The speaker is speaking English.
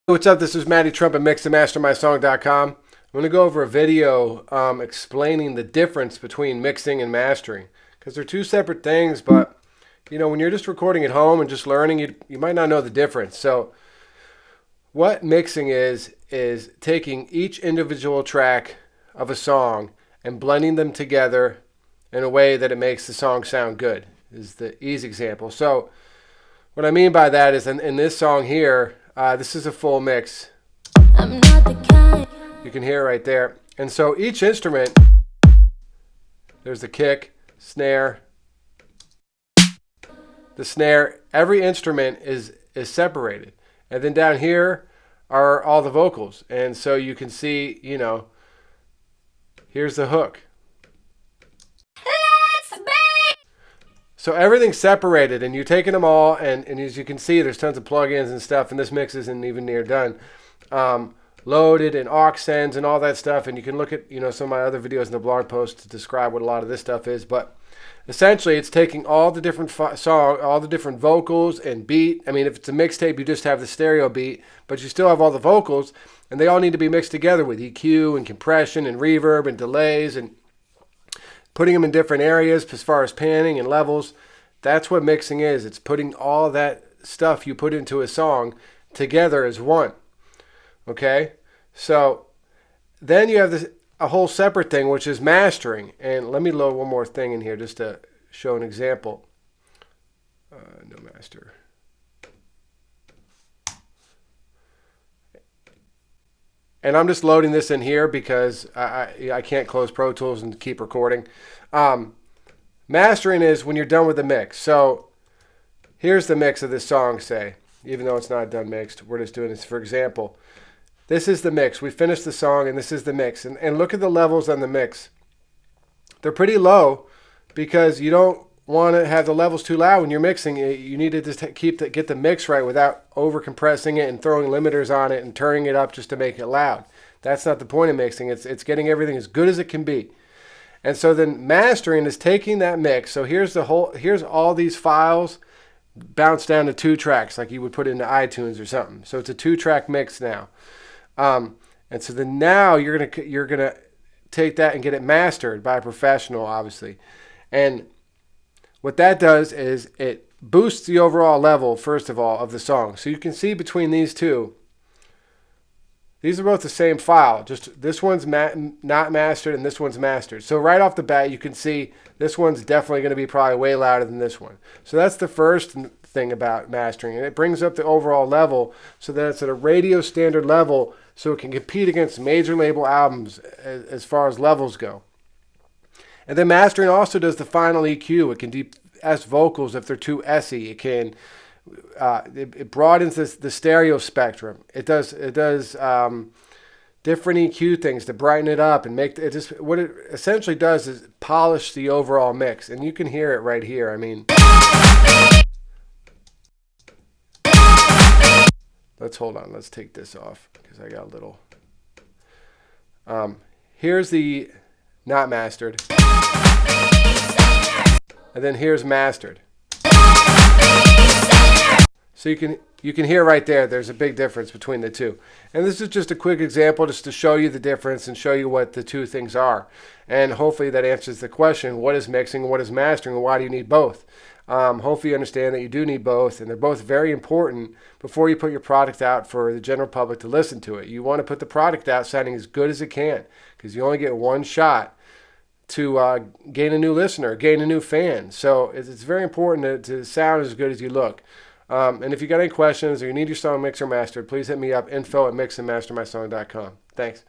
What's up? This is Matty Trump at mixandmastermysong.com. I'm going to go over a video explaining the difference between mixing and mastering, because they're two separate things, but when you're just recording at home and just learning, you might not know the difference. So what mixing is taking each individual track of a song and blending them together in a way that it makes the song sound good, is the easy example. So what I mean by that is in this song here, this is a full mix. I'm not the kind. You can hear right there. And so each instrument, there's the kick, snare, the snare. Every instrument is separated. And then down here are all the vocals. And so you can see, here's the hook. So everything's separated, and you're taking them all, and as you can see, there's tons of plugins and stuff, and this mix isn't even near done. Loaded and aux sends and all that stuff, and you can look at some of my other videos in the blog post to describe what a lot of this stuff is. But essentially, it's taking all the different all the different vocals and beat. I mean, if it's a mixtape, you just have the stereo beat, but you still have all the vocals, and they all need to be mixed together with EQ and compression and reverb and delays and putting them in different areas as far as panning and levels. That's what mixing is. It's putting all that stuff you put into a song together as one. Okay? So then you have a whole separate thing, which is mastering. And let me load one more thing in here just to show an example. No master. And I'm just loading this in here because I can't close Pro Tools and keep recording. Mastering is when you're done with the mix. So here's the mix of this song, say. Even though it's not done mixed, we're just doing this for example. This is the mix. We finished the song, and this is the mix. And look at the levels on the mix. They're pretty low because you don't want to have the levels too loud when you're mixing. You need to just get the mix right without over compressing it and throwing limiters on it and turning it up just to make it loud. That's not the point of mixing. It's getting everything as good as it can be. And so then mastering is taking that mix. So here's all these files bounced down to 2 tracks like you would put into iTunes or something. So it's a 2-track mix now. And so then now you're gonna take that and get it mastered by a professional, obviously. And what that does is it boosts the overall level, first of all, of the song. So you can see between these two, these are both the same file. Just this one's not mastered and this one's mastered. So right off the bat, you can see this one's definitely going to be probably way louder than this one. So that's the first thing about mastering. And it brings up the overall level so that it's at a radio standard level so it can compete against major label albums as far as levels go. And then mastering also does the final EQ. It can de-S vocals if they're too S-y. It can it broadens the stereo spectrum. It does different EQ things to brighten it up and make it just what it essentially does is polish the overall mix. And you can hear it right here. I mean, hold on. Let's take this off because I got a little. Here's the not mastered. And then here's mastered. So you can hear right there, there's a big difference between the two. And this is just a quick example just to show you the difference and show you what the two things are. And hopefully that answers the question, what is mixing, what is mastering, and why do you need both? Hopefully you understand that you do need both, and they're both very important before you put your product out for the general public to listen to it. You want to put the product out sounding as good as it can because you only get one shot to gain a new listener, gain a new fan. So it's very important to sound as good as you look. And if you got any questions or you need your song mixed or mastered, please hit me up, info@mixandmastermysong.com. Thanks.